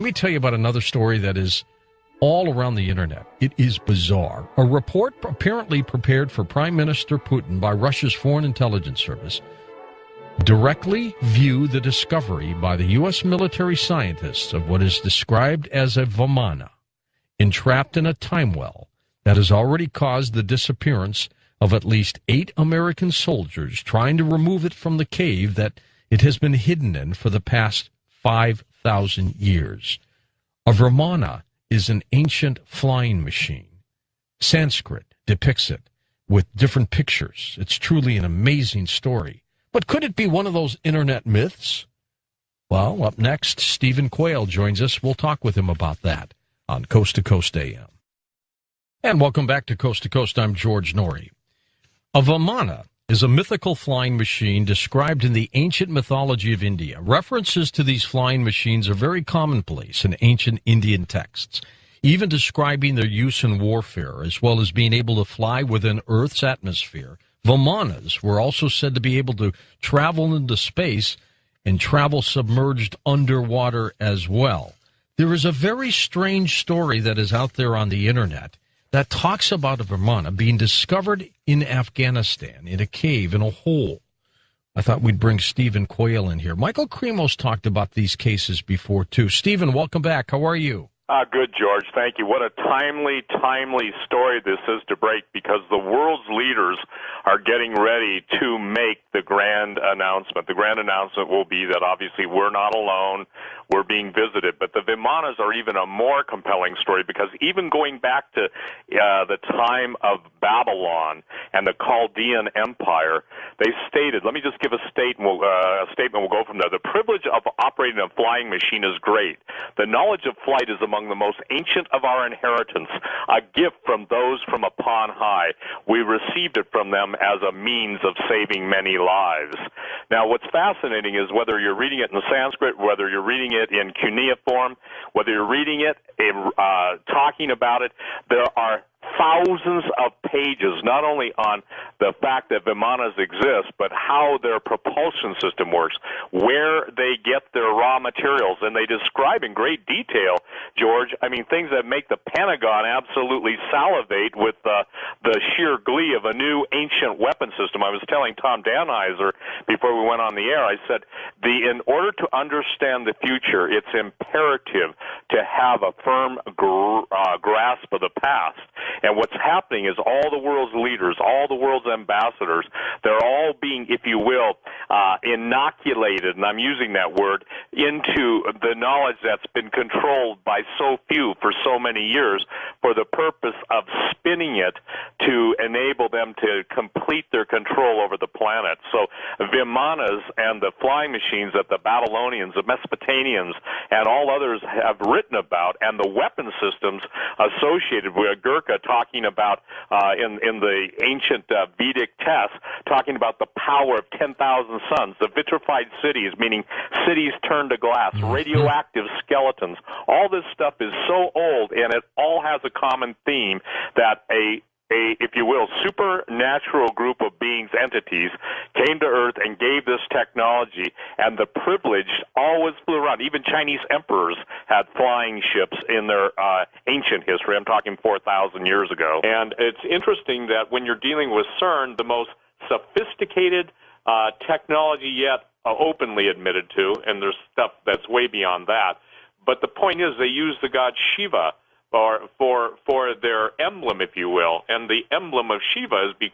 Let me tell you about another story that is all around the internet. It is bizarre. A report apparently prepared for Prime Minister Putin by Russia's Foreign Intelligence Service directly view the discovery by the U.S. military scientists of what is described as a Vimana entrapped in a time well that has already caused the disappearance of at least 8 American soldiers trying to remove it from the cave that it has been hidden in for the past 5,000 years. A Vimana is an ancient flying machine. Sanskrit depicts it with different pictures. It's truly an amazing story. But could it be one of those internet myths? Well, up next, Stephen Quayle joins us. We'll talk with him about that on Coast to Coast AM. And welcome back to Coast. I'm George Norrie. A Vimana is a mythical flying machine described in the ancient mythology of India. References to these flying machines are very commonplace in ancient Indian texts, even describing their use in warfare, as well as being able to fly within Earth's atmosphere. Vimanas were also said to be able to travel into space and travel submerged underwater as well. There is a very strange story that is out there on the internet that talks about a Vimana being discovered in Afghanistan, in a cave, in a hole. I thought we'd bring Stephen Quayle in here. Michael Kremos talked about these cases before, too. Stephen, welcome back. How are you? Good, George. Thank you. What a timely story this is to break, because the world's leaders are getting ready to make the grand announcement. The grand announcement will be that obviously we're not alone. We're being visited. But the Vimanas are even a more compelling story, because even going back to the time of Babylon and the Chaldean Empire, they stated, let me just give a statement, we'll go from there. The privilege of operating a flying machine is great. The knowledge of flight is among the most ancient of our inheritance, a gift from those from upon high. We received it from them as a means of saving many lives. Now, what's fascinating is whether you're reading it in Sanskrit, whether you're reading it in cuneiform, whether you're reading it in, talking about it, there are thousands of pages, not only on the fact that Vimanas exist, but how their propulsion system works, where they get their raw materials, and they describe in great detail, George, I mean, things that make the Pentagon absolutely salivate with the sheer glee of a new ancient weapon system. I was telling Tom Danheiser before we went on the air, I said, in order to understand the future, it's imperative to have a firm grasp of the past. And what's happening is all the world's leaders, all the world's ambassadors, they're all being, if you will, inoculated, and I'm using that word, into the knowledge that's been controlled by so few for so many years for the purpose of spinning it to enable them to complete their control over the planet. So Vimanas and the flying machines that the Babylonians, the Mesopotamians, and all others have written about, and the weapon systems associated with Gurkha talking about in the ancient Vedic texts, talking about the power of 10,000 suns, the vitrified cities, meaning cities turned to glass, radioactive skeletons. All this stuff is so old, and it all has a common theme that if you will, supernatural group of beings, entities, came to Earth and gave this technology, and the privileged always flew around. Even Chinese emperors had flying ships in their ancient history. I'm talking 4,000 years ago. And it's interesting that when you're dealing with CERN, the most sophisticated technology yet openly admitted to, and there's stuff that's way beyond that, but the point is they use the god Shiva for their emblem, if you will. And the emblem of Shiva is,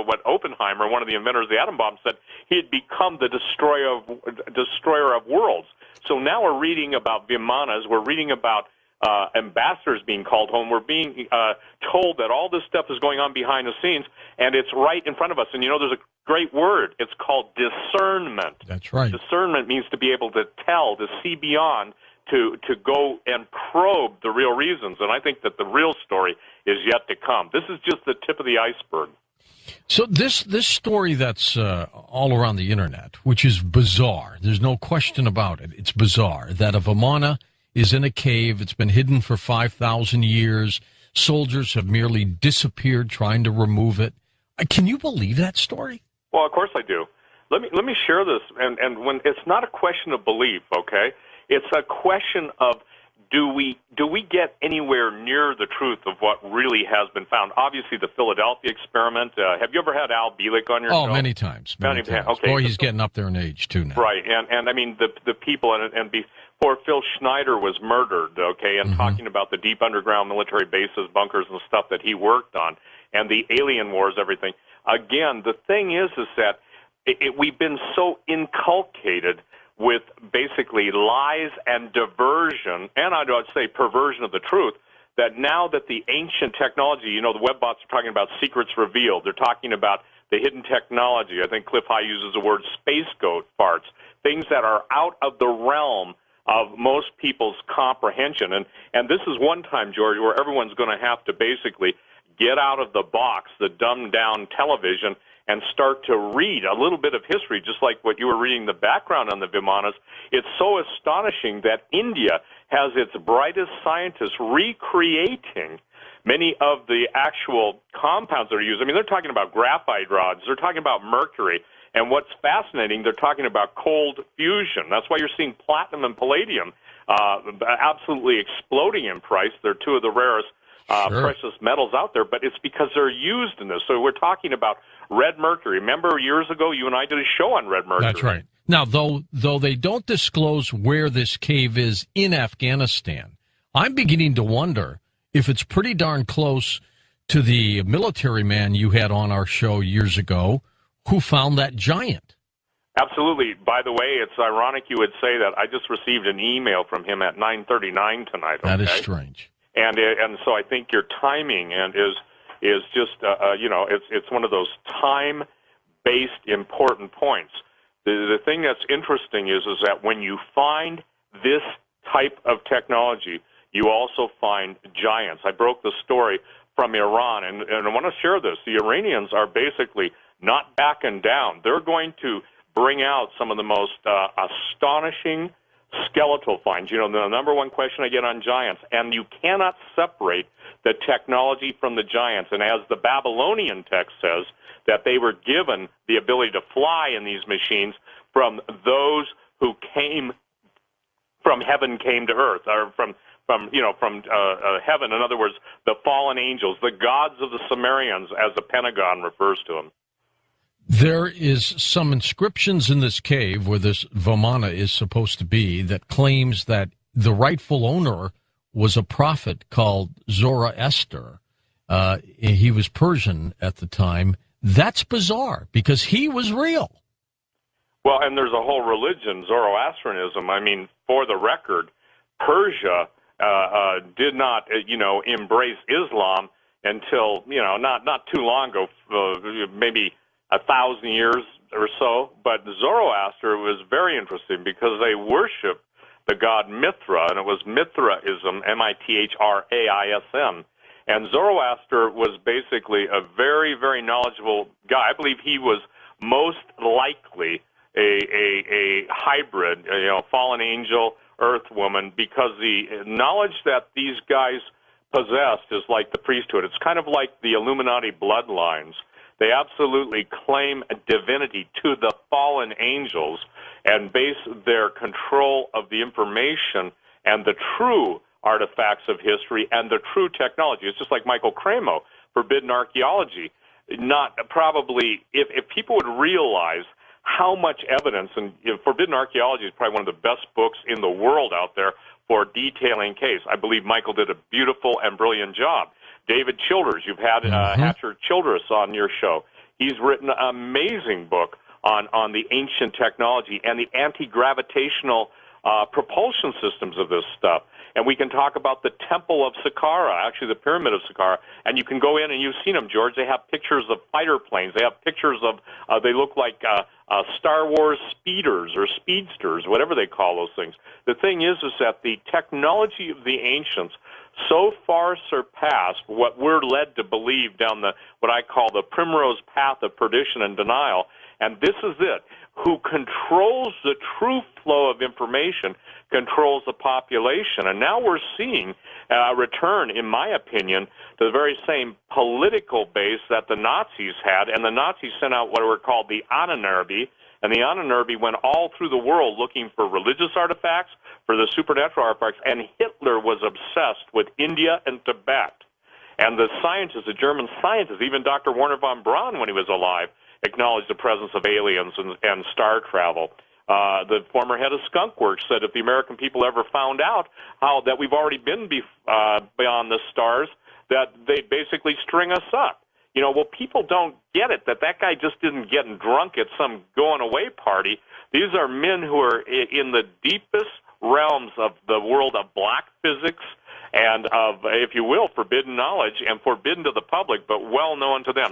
what Oppenheimer, one of the inventors of the atom bomb, said he had become the destroyer of worlds. So now we're reading about Vimanas, we're reading about ambassadors being called home, we're being told that all this stuff is going on behind the scenes, and it's right in front of us. And there's a great word. It's called discernment. That's right. Discernment means to be able to tell, to see beyond, to go and probe the real reasons. And I think that the real story is yet to come. This is just the tip of the iceberg. So this story that's all around the internet, which is bizarre, there's no question about it, it's bizarre, that a Vimana is in a cave, it's been hidden for 5,000 years, soldiers have merely disappeared trying to remove it. Can you believe that story? Well, of course I do. Let me share this, and when it's not a question of belief, okay? It's a question of do we get anywhere near the truth of what really has been found? Obviously, the Philadelphia experiment. Have you ever had Al Bielek on your show? Oh, many times. Many times. Okay. Boy, he's getting up there in age, too, now. Right, and I mean, the people, and before Phil Schneider was murdered, okay, and talking about the deep underground military bases, bunkers, and stuff that he worked on, and the alien wars, everything. Again, the thing is that we've been so inculcated with basically lies and diversion, and I'd say perversion of the truth, that now that the ancient technology, the webbots are talking about secrets revealed. They're talking about the hidden technology. I think Cliff High uses the word space goat farts, things that are out of the realm of most people's comprehension. And this is one time, George, where everyone's going to have to basically get out of the box, the dumbed-down television, and start to read a little bit of history, just like what you were reading the background on the Vimanas. It's so astonishing that India has its brightest scientists recreating many of the actual compounds that are used. I mean, they're talking about graphite rods. They're talking about mercury. And what's fascinating, they're talking about cold fusion. That's why you're seeing platinum and palladium absolutely exploding in price. They're two of the rarest precious metals out there, but it's because they're used in this. So we're talking about red mercury. Remember years ago, you and I did a show on red mercury. That's right. Now, though they don't disclose where this cave is in Afghanistan, I'm beginning to wonder if it's pretty darn close to the military man you had on our show years ago who found that giant. Absolutely. By the way, it's ironic you would say that. I just received an email from him at 9:39 tonight. Okay? That is strange. And so I think your timing is just it's one of those time-based important points. The thing that's interesting is that when you find this type of technology, you also find giants. I broke the story from Iran, and I want to share this. The Iranians are basically not backing down. They're going to bring out some of the most astonishing skeletal finds. The number one question I get on giants, and you cannot separate the technology from the giants. And as the Babylonian text says, that they were given the ability to fly in these machines from those who came from heaven, came to earth, or from heaven. In other words, the fallen angels, the gods of the Sumerians, as the Pentagon refers to them. There is some inscriptions in this cave where this Vimana is supposed to be that claims that the rightful owner was a prophet called Zoroaster. He was Persian at the time. That's bizarre because he was real. Well, and there's a whole religion, Zoroastrianism. I mean, for the record, Persia did not, embrace Islam until, not too long ago, maybe 1,000 years or so. But Zoroaster was very interesting because they worship the god Mithra, and it was Mithraism, Mithraism. And Zoroaster was basically a very, very knowledgeable guy. I believe he was most likely a hybrid, fallen angel, earth woman, because the knowledge that these guys possessed is like the priesthood. It's kind of like the Illuminati bloodlines. They absolutely claim divinity to the fallen angels and base their control of the information and the true artifacts of history and the true technology. It's just like Michael Cremo, Forbidden Archaeology. Not probably, if people would realize how much evidence, and Forbidden Archaeology is probably one of the best books in the world out there for detailing case. I believe Michael did a beautiful and brilliant job. David Childers, you've had Hatcher Childress on your show. He's written an amazing book on the ancient technology and the anti-gravitational propulsion systems of this stuff. And we can talk about the Temple of Saqqara, actually the Pyramid of Saqqara. And you can go in, and you've seen them, George. They have pictures of fighter planes. They have pictures of, they look like Star Wars speeders or speedsters, whatever they call those things. The thing is that the technology of the ancients so far surpassed what we're led to believe down what I call the primrose path of perdition and denial. And this is it. Who controls the true flow of information controls the population. And now we're seeing a return, in my opinion, to the very same political base that the Nazis had. And the Nazis sent out what were called the Ahnenerbe, And the Anunnaki went all through the world looking for religious artifacts, for the supernatural artifacts, and Hitler was obsessed with India and Tibet. And the scientists, the German scientists, even Dr. Werner von Braun, when he was alive, acknowledged the presence of aliens and star travel. The former head of Skunk Works said if the American people ever found out how that we've already been beyond the stars, that they'd basically string us up. You know, well, people don't get it, that guy just didn't get drunk at some going-away party. These are men who are in the deepest realms of the world of black physics and of, if you will, forbidden knowledge, and forbidden to the public, but well known to them.